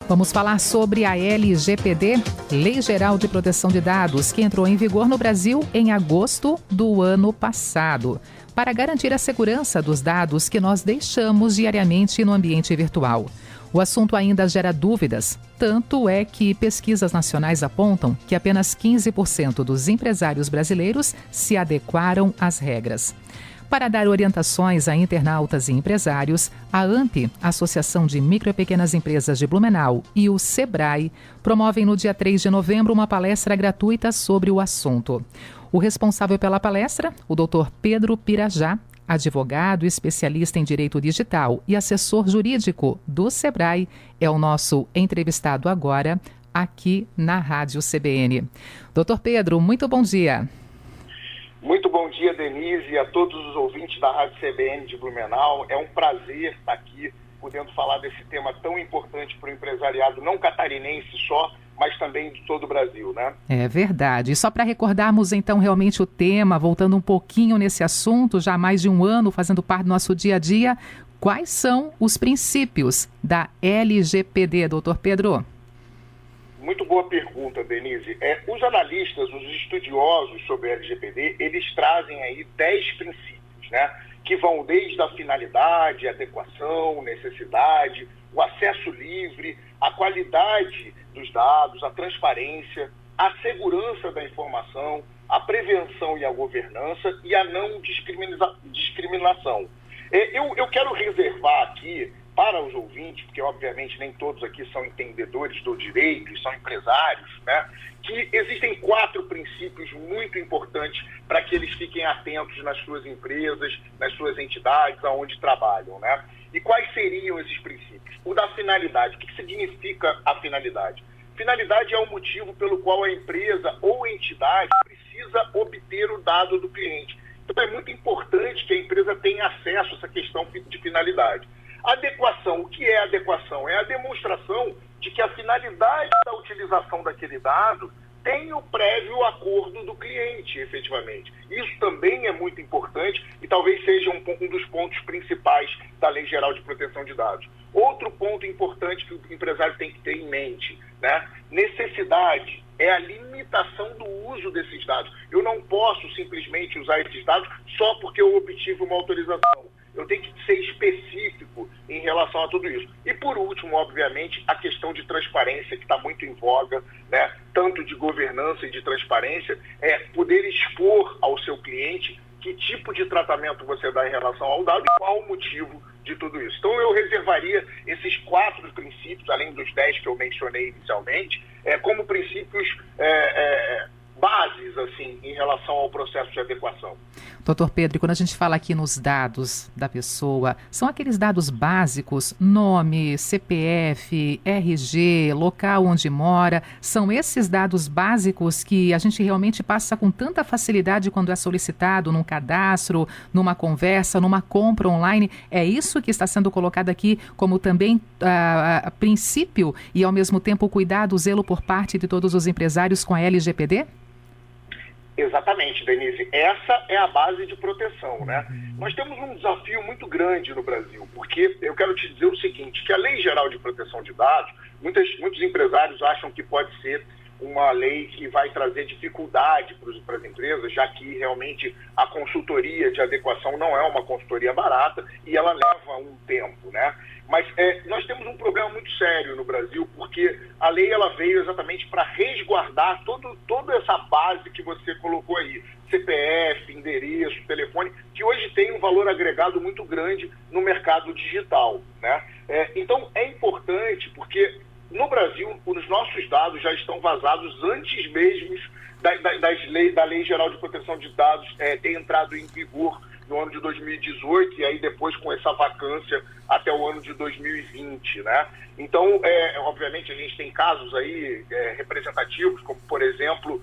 Vamos falar sobre a LGPD, Lei Geral de Proteção de Dados, que entrou em vigor no Brasil em agosto do ano passado, para garantir a segurança dos dados que nós deixamos diariamente no ambiente virtual. O assunto ainda gera dúvidas, tanto é que pesquisas nacionais apontam que apenas 15% dos empresários brasileiros se adequaram às regras. Para dar orientações a internautas e empresários, a AMP, Associação de Micro e Pequenas Empresas de Blumenau, e o SEBRAE promovem no dia 3 de novembro uma palestra gratuita sobre o assunto. O responsável pela palestra, o Dr. Pedro Pirajá, advogado, especialista em direito digital e assessor jurídico do SEBRAE, é o nosso entrevistado agora aqui na Rádio CBN. Dr. Pedro, muito bom dia. Muito bom dia, Denise, e a todos os ouvintes da Rádio CBN de Blumenau. É um prazer estar aqui podendo falar desse tema tão importante para o empresariado não catarinense só, mas também de todo o Brasil, né? É verdade. E só para recordarmos então realmente o tema, voltando um pouquinho nesse assunto, já há mais de um ano fazendo parte do nosso dia a dia, quais são os princípios da LGPD, doutor Pedro? Muito boa pergunta, Denise. Os analistas, os estudiosos sobre a LGPD, eles trazem aí 10 princípios, né? Que vão desde a finalidade, adequação, necessidade, o acesso livre, a qualidade dos dados, a transparência, a segurança da informação, a prevenção e a governança e a não discriminação. Eu quero reservar aqui para os ouvintes, porque obviamente nem todos aqui são entendedores do direito e são empresários, né, que existem 4 princípios muito importantes para que eles fiquem atentos nas suas empresas, nas suas entidades, aonde trabalham, né? E quais seriam esses princípios? O da finalidade. O que significa a finalidade? Finalidade é o motivo pelo qual a empresa ou entidade precisa obter o dado do cliente. Então é muito importante que a empresa tenha acesso a essa questão de finalidade. Adequação. O que é adequação? É a demonstração de que a finalidade da utilização daquele dado tem o prévio acordo do cliente, efetivamente. Isso também é muito importante e talvez seja um dos pontos principais da Lei Geral de Proteção de Dados. Outro ponto importante que o empresário tem que ter em mente, né? Necessidade é a limitação do uso desses dados. Eu não posso simplesmente usar esses dados só porque eu obtive uma autorização. Eu tenho que ser específico em relação a tudo isso. E por último, obviamente, a questão de transparência, que está muito em voga, né? Tanto de governança e de transparência, é poder expor ao seu cliente que tipo de tratamento você dá em relação ao dado e qual o motivo de tudo isso. Então eu reservaria esses 4 princípios, além dos 10 que eu mencionei inicialmente, como princípios bases, assim, em relação ao processo de adequação. Doutor Pedro, quando a gente fala aqui nos dados da pessoa, são aqueles dados básicos, nome, CPF, RG, local onde mora, são esses dados básicos que a gente realmente passa com tanta facilidade quando é solicitado num cadastro, numa conversa, numa compra online? É isso que está sendo colocado aqui como também princípio e ao mesmo tempo cuidado, zelo por parte de todos os empresários com a LGPD? Exatamente, Denise. Essa é a base de proteção, né? Nós temos um desafio muito grande no Brasil, porque eu quero te dizer o seguinte, que a Lei Geral de Proteção de Dados, muitos empresários acham que pode ser uma lei que vai trazer dificuldade para as empresas, já que realmente a consultoria de adequação não é uma consultoria barata e ela leva um tempo, né? Mas nós temos um problema muito sério no Brasil, porque a lei ela veio exatamente para resguardar toda essa base que você colocou aí, CPF, endereço, telefone, que hoje tem um valor agregado muito grande no mercado digital, né? Então é importante porque no Brasil os nossos dados já estão vazados antes mesmo da Lei Geral de Proteção de Dados ter entrado em vigor no ano de 2018 e aí depois com essa vacância até o ano de 2020, né? Então, obviamente, a gente tem casos aí representativos, como, por exemplo,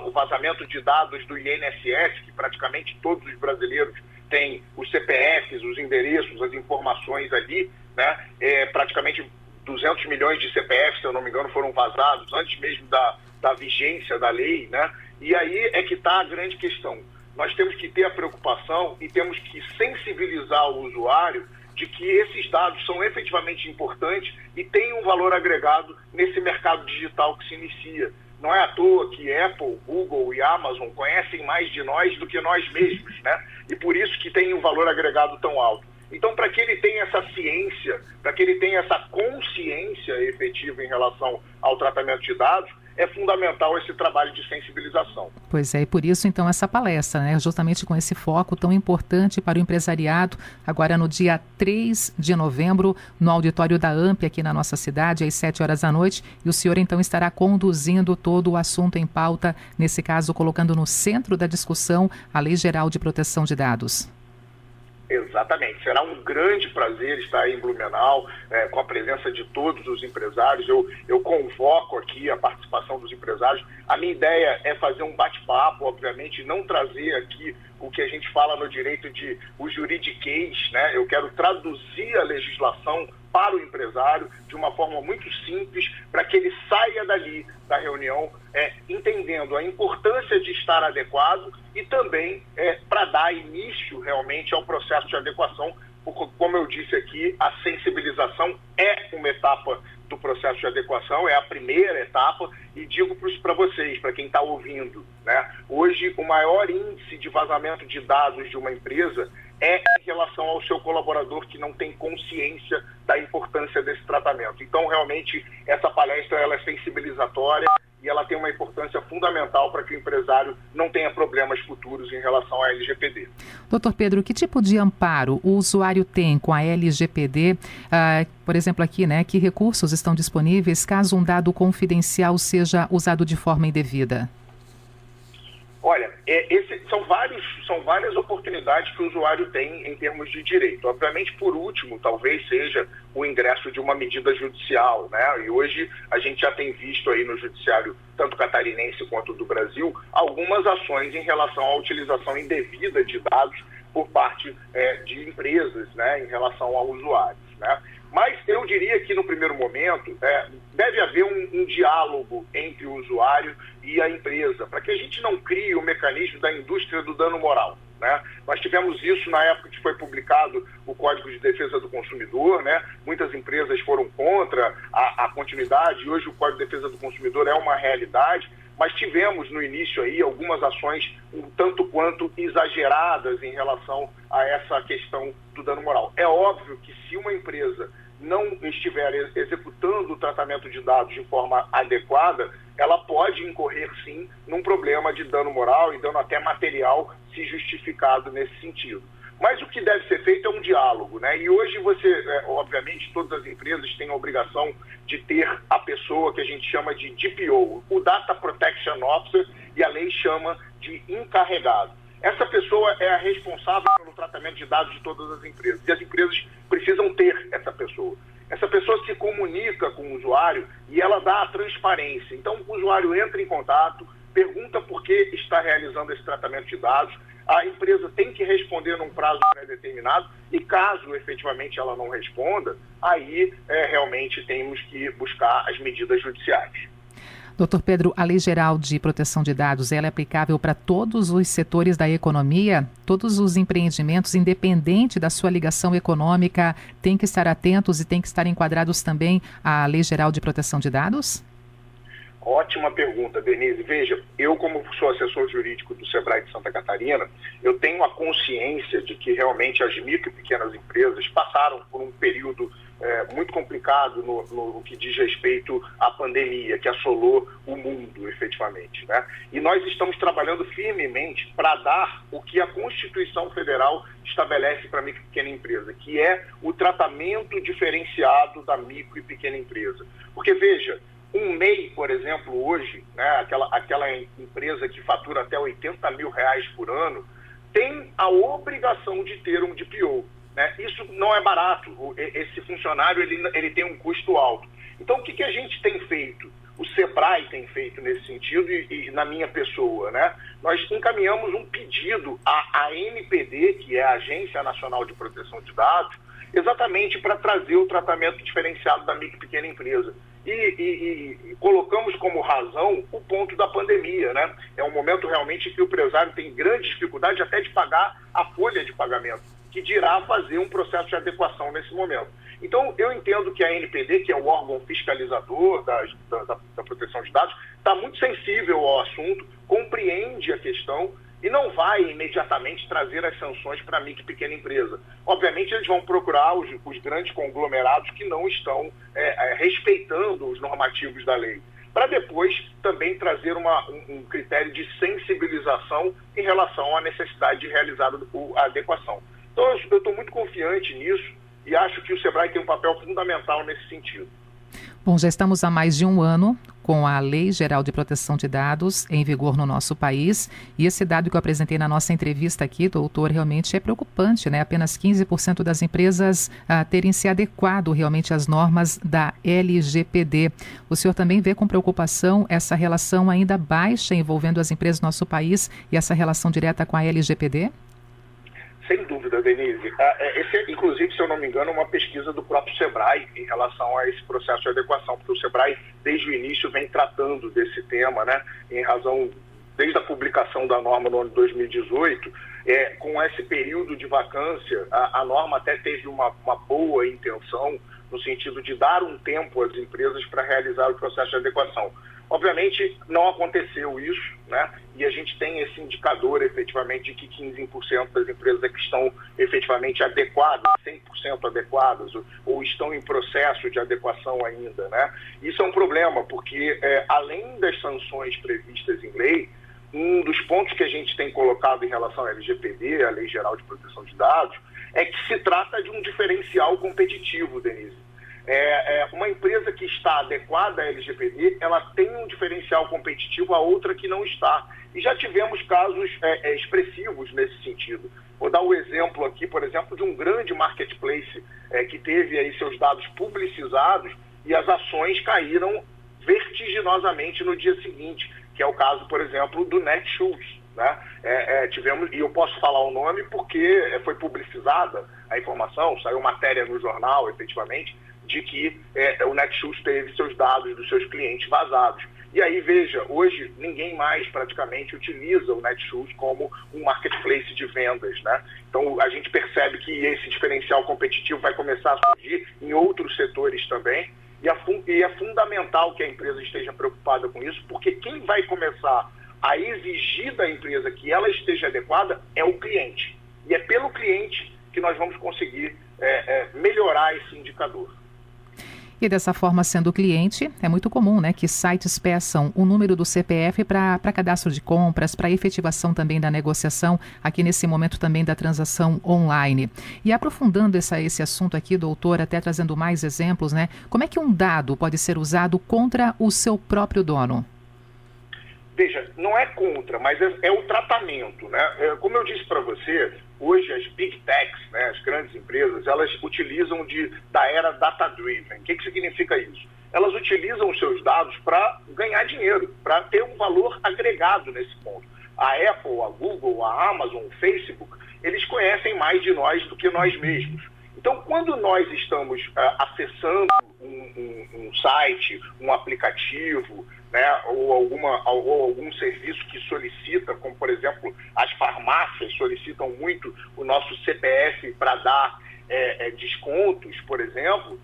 o vazamento de dados do INSS, que praticamente todos os brasileiros têm os CPFs, os endereços, as informações ali, né? Praticamente 200 milhões de CPFs, se eu não me engano, foram vazados antes mesmo da vigência da lei, né? E aí é que está a grande questão. Nós temos que ter a preocupação e temos que sensibilizar o usuário de que esses dados são efetivamente importantes e têm um valor agregado nesse mercado digital que se inicia. Não é à toa que Apple, Google e Amazon conhecem mais de nós do que nós mesmos, né? E por isso que tem um valor agregado tão alto. Então, para que ele tenha essa ciência, para que ele tenha essa consciência efetiva em relação ao tratamento de dados, é fundamental esse trabalho de sensibilização. Pois é, e por isso então essa palestra, né, justamente com esse foco tão importante para o empresariado, agora no dia 3 de novembro, no auditório da AMP aqui na nossa cidade, às 7 horas da noite, e o senhor então estará conduzindo todo o assunto em pauta, nesse caso colocando no centro da discussão a Lei Geral de Proteção de Dados. Exatamente. Será um grande prazer estar aí em Blumenau, com a presença de todos os empresários. Eu convoco aqui a participação dos empresários. A minha ideia é fazer um bate-papo, obviamente, não trazer aqui o que a gente fala no direito de o juridiquês, né? Eu quero traduzir a legislação para o empresário de uma forma muito simples, para que ele saia dali da reunião entendendo a importância de estar adequado e também para dar início realmente ao processo de adequação, porque, como eu disse aqui, a sensibilização é uma etapa do processo de adequação, é a primeira etapa, e digo para vocês, para quem está ouvindo, né, hoje o maior índice de vazamento de dados de uma empresa é em relação ao seu colaborador que não tem consciência da importância desse tratamento. Então, realmente, essa palestra ela é sensibilizatória e ela tem uma importância fundamental para que o empresário não tenha problemas futuros em relação à LGPD. Doutor Pedro, que tipo de amparo o usuário tem com a LGPD? Por exemplo, aqui, né, que recursos estão disponíveis caso um dado confidencial seja usado de forma indevida? Olha, são várias oportunidades que o usuário tem em termos de direito. Obviamente, por último, talvez seja o ingresso de uma medida judicial, né? E hoje a gente já tem visto aí no judiciário, tanto catarinense quanto do Brasil, algumas ações em relação à utilização indevida de dados por parte de empresas, né, em relação a usuários, né? Mas eu diria que no primeiro momento deve haver um diálogo entre o usuário e a empresa, para que a gente não crie o mecanismo da indústria do dano moral, né? Nós tivemos isso na época que foi publicado o Código de Defesa do Consumidor, né? Muitas empresas foram contra a continuidade e hoje o Código de Defesa do Consumidor é uma realidade, mas tivemos no início aí algumas ações um tanto quanto exageradas em relação a essa questão do dano moral. É óbvio que se uma empresa não estiver executando o tratamento de dados de forma adequada, ela pode incorrer sim num problema de dano moral e dano até material, se justificado nesse sentido. Mas o que deve ser feito é um diálogo, né? E hoje obviamente, todas as empresas têm a obrigação de ter a pessoa que a gente chama de DPO, o Data Protection Officer, e a lei chama de encarregado. Essa pessoa é a responsável pelo tratamento de dados de todas as empresas, e as empresas precisam ter essa pessoa. Essa pessoa se comunica com o usuário e ela dá a transparência. Então, o usuário entra em contato, pergunta por que está realizando esse tratamento de dados, a empresa tem que responder num prazo pré-determinado e caso efetivamente ela não responda, aí realmente temos que buscar as medidas judiciais. Doutor Pedro, a Lei Geral de Proteção de Dados, ela é aplicável para todos os setores da economia? Todos os empreendimentos, independente da sua ligação econômica, têm que estar atentos e têm que estar enquadrados também à Lei Geral de Proteção de Dados? Ótima pergunta, Denise. Veja, eu como sou assessor jurídico do Sebrae de Santa Catarina, eu tenho a consciência de que realmente as micro e pequenas empresas passaram por um período muito complicado no que diz respeito à pandemia, que assolou o mundo, efetivamente, né? E nós estamos trabalhando firmemente para dar o que a Constituição Federal estabelece para a micro e pequena empresa, que é o tratamento diferenciado da micro e pequena empresa. Porque, veja, um MEI, por exemplo, hoje, né, aquela empresa que fatura até R$80 mil por ano, tem a obrigação de ter um DPO. Né? Isso não é barato. Esse funcionário ele tem um custo alto. Então, o que a gente tem feito? O Sebrae tem feito nesse sentido e na minha pessoa, né? Nós encaminhamos um pedido à ANPD, que é a Agência Nacional de Proteção de Dados, exatamente para trazer o tratamento diferenciado da micro e pequena empresa. E colocamos como razão o ponto da pandemia, né? É um momento realmente que o empresário tem grande dificuldade até de pagar a folha de pagamento. que dirá fazer um processo de adequação nesse momento. Então, eu entendo que a ANPD, que é o órgão fiscalizador da proteção de dados, está muito sensível ao assunto, compreende a questão e não vai imediatamente trazer as sanções para a micro e pequena empresa. Obviamente, eles vão procurar os grandes conglomerados que não estão respeitando os normativos da lei, para depois também trazer um critério de sensibilização em relação à necessidade de realizar a adequação. Então, eu estou muito confiante nisso e acho que o SEBRAE tem um papel fundamental nesse sentido. Bom, já estamos há mais de um ano com a Lei Geral de Proteção de Dados em vigor no nosso país. E esse dado que eu apresentei na nossa entrevista aqui, doutor, realmente é preocupante, né? Apenas 15% das empresas terem se adequado realmente às normas da LGPD. O senhor também vê com preocupação essa relação ainda baixa envolvendo as empresas do nosso país e essa relação direta com a LGPD? Sem dúvida, Denise. Esse, inclusive, se eu não me engano, é uma pesquisa do próprio SEBRAE em relação a esse processo de adequação, porque o SEBRAE, desde o início, vem tratando desse tema, né, em razão, desde a publicação da norma no ano de 2018, com esse período de vacância, a norma até teve uma boa intenção, no sentido de dar um tempo às empresas para realizar o processo de adequação. Obviamente, não aconteceu isso, né? E a gente tem esse indicador, efetivamente, de que 15% das empresas que estão efetivamente adequadas, 100% adequadas, ou estão em processo de adequação ainda, né? Isso é um problema, porque além das sanções previstas em lei, um dos pontos que a gente tem colocado em relação à LGPD, a Lei Geral de Proteção de Dados, é que se trata de um diferencial competitivo, Denise. Uma empresa que está adequada à LGPD, ela tem um diferencial competitivo, a outra que não está. E já tivemos casos expressivos nesse sentido. Vou dar o exemplo aqui, por exemplo, de um grande marketplace que teve aí seus dados publicizados e as ações caíram vertiginosamente no dia seguinte, que é o caso, por exemplo, do Netshoes, né? Tivemos, e eu posso falar o nome porque foi publicizada a informação, saiu matéria no jornal, efetivamente, de que o Netshoes teve seus dados dos seus clientes vazados. E aí, veja, hoje ninguém mais praticamente utiliza o Netshoes como um marketplace de vendas, né? Então, a gente percebe que esse diferencial competitivo vai começar a surgir em outros setores também, e é fundamental que a empresa esteja preocupada com isso, porque quem vai começar a exigir da empresa que ela esteja adequada é o cliente. E é pelo cliente que nós vamos conseguir melhorar esse indicador. E dessa forma, sendo cliente, é muito comum, né, que sites peçam o número do CPF para cadastro de compras, para efetivação também da negociação, aqui nesse momento também da transação online. E aprofundando esse assunto aqui, doutor, até trazendo mais exemplos, né, como é que um dado pode ser usado contra o seu próprio dono? Veja, não é contra, mas é o tratamento, né? Como eu disse para você, hoje as big techs, né, as grandes empresas, elas utilizam da era data-driven. O que significa isso? Elas utilizam os seus dados para ganhar dinheiro, para ter um valor agregado nesse ponto. A Apple, a Google, a Amazon, o Facebook, eles conhecem mais de nós do que nós mesmos. Então, quando nós estamos acessando um site, um aplicativo, né, ou algum serviço que solicita, como por exemplo as farmácias solicitam muito o nosso CPF para dar descontos, por exemplo,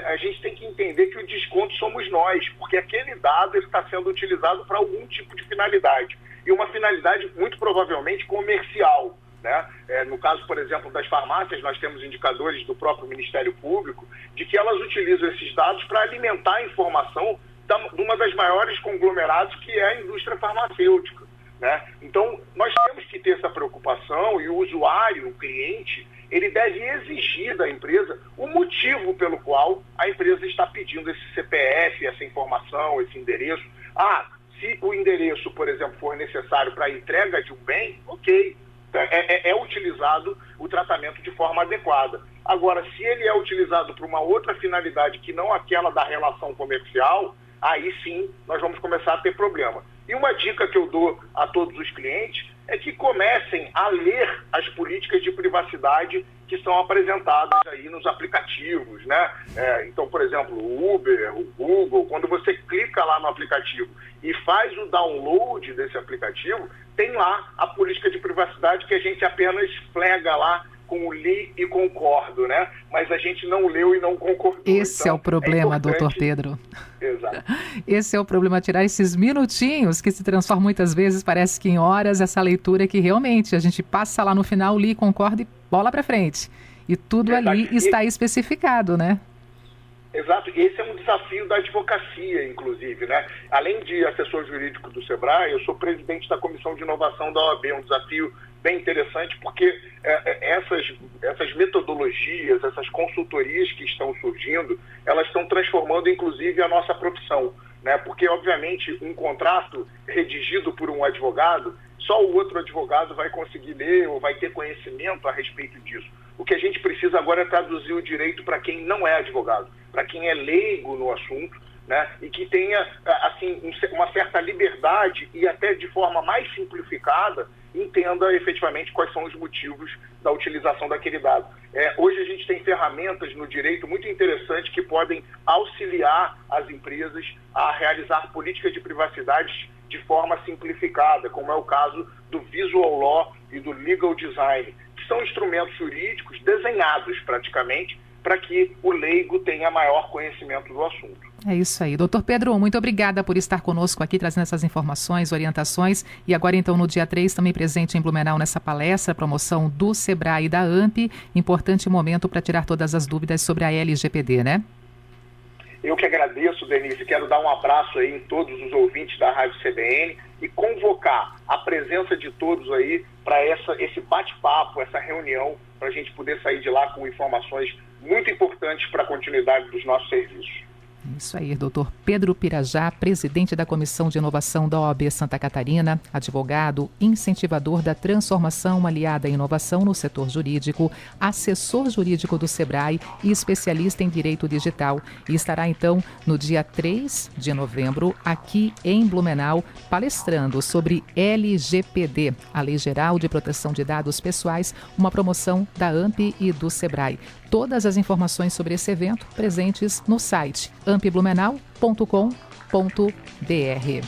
a gente tem que entender que o desconto somos nós, porque aquele dado está sendo utilizado para algum tipo de finalidade, e uma finalidade muito provavelmente comercial, né? No caso, por exemplo, das farmácias, nós temos indicadores do próprio Ministério Público de que elas utilizam esses dados para alimentar a informação de uma das maiores conglomerados, que é a indústria farmacêutica, né? Então, nós temos que ter essa preocupação, e o usuário, o cliente, ele deve exigir da empresa o motivo pelo qual a empresa está pedindo esse CPF, essa informação, esse endereço. Se o endereço, por exemplo, for necessário para a entrega de um bem, ok, é utilizado o tratamento de forma adequada. Agora, se ele é utilizado para uma outra finalidade que não aquela da relação comercial, aí sim nós vamos começar a ter problema. E uma dica que eu dou a todos os clientes é que comecem a ler as políticas de privacidade que são apresentadas aí nos aplicativos, né? Então, por exemplo, o Uber, o Google, quando você clica lá no aplicativo e faz o download desse aplicativo, tem lá a política de privacidade que a gente apenas flega lá com o li e concordo, né? Mas a gente não leu e não concordou. Esse então, é o problema, doutor Pedro. Exato. Esse é o problema, tirar esses minutinhos que se transformam muitas vezes, parece que em horas, essa leitura que realmente a gente passa lá no final, li, concorda e bola para frente. E tudo ali está especificado, né? Exato, e esse é um desafio da advocacia, inclusive, né? Além de assessor jurídico do SEBRAE, eu sou presidente da Comissão de Inovação da OAB, um desafio bem interessante, porque essas metodologias, essas consultorias que estão surgindo, elas estão transformando, inclusive, a nossa profissão, né? Porque, obviamente, um contrato redigido por um advogado, só o outro advogado vai conseguir ler ou vai ter conhecimento a respeito disso. O que a gente precisa agora é traduzir o direito para quem não é advogado, para quem é leigo no assunto, né? E que tenha assim, uma certa liberdade e até de forma mais simplificada entenda efetivamente quais são os motivos da utilização daquele dado. Hoje a gente tem ferramentas no direito muito interessantes que podem auxiliar as empresas a realizar políticas de privacidade de forma simplificada, como é o caso do Visual Law e do Legal Design, que são instrumentos jurídicos desenhados praticamente para que o leigo tenha maior conhecimento do assunto. É isso aí. Doutor Pedro, muito obrigada por estar conosco aqui, trazendo essas informações, orientações. E agora, então, no dia 3, também presente em Blumenau nessa palestra, promoção do SEBRAE e da AMP. Importante momento para tirar todas as dúvidas sobre a LGPD, né? Eu que agradeço, Denise. Quero dar um abraço aí em todos os ouvintes da Rádio CBN e convocar a presença de todos aí para esse bate-papo, essa reunião, para a gente poder sair de lá com informações muito importantes para a continuidade dos nossos serviços. Isso aí, doutor Pedro Pirajá, presidente da Comissão de Inovação da OAB Santa Catarina, advogado, incentivador da transformação aliada à inovação no setor jurídico, assessor jurídico do SEBRAE e especialista em direito digital. E estará, então, no dia 3 de novembro, aqui em Blumenau, palestrando sobre LGPD, a Lei Geral de Proteção de Dados Pessoais, uma promoção da AMP e do SEBRAE. Todas as informações sobre esse evento presentes no site ampblumenau.com.br.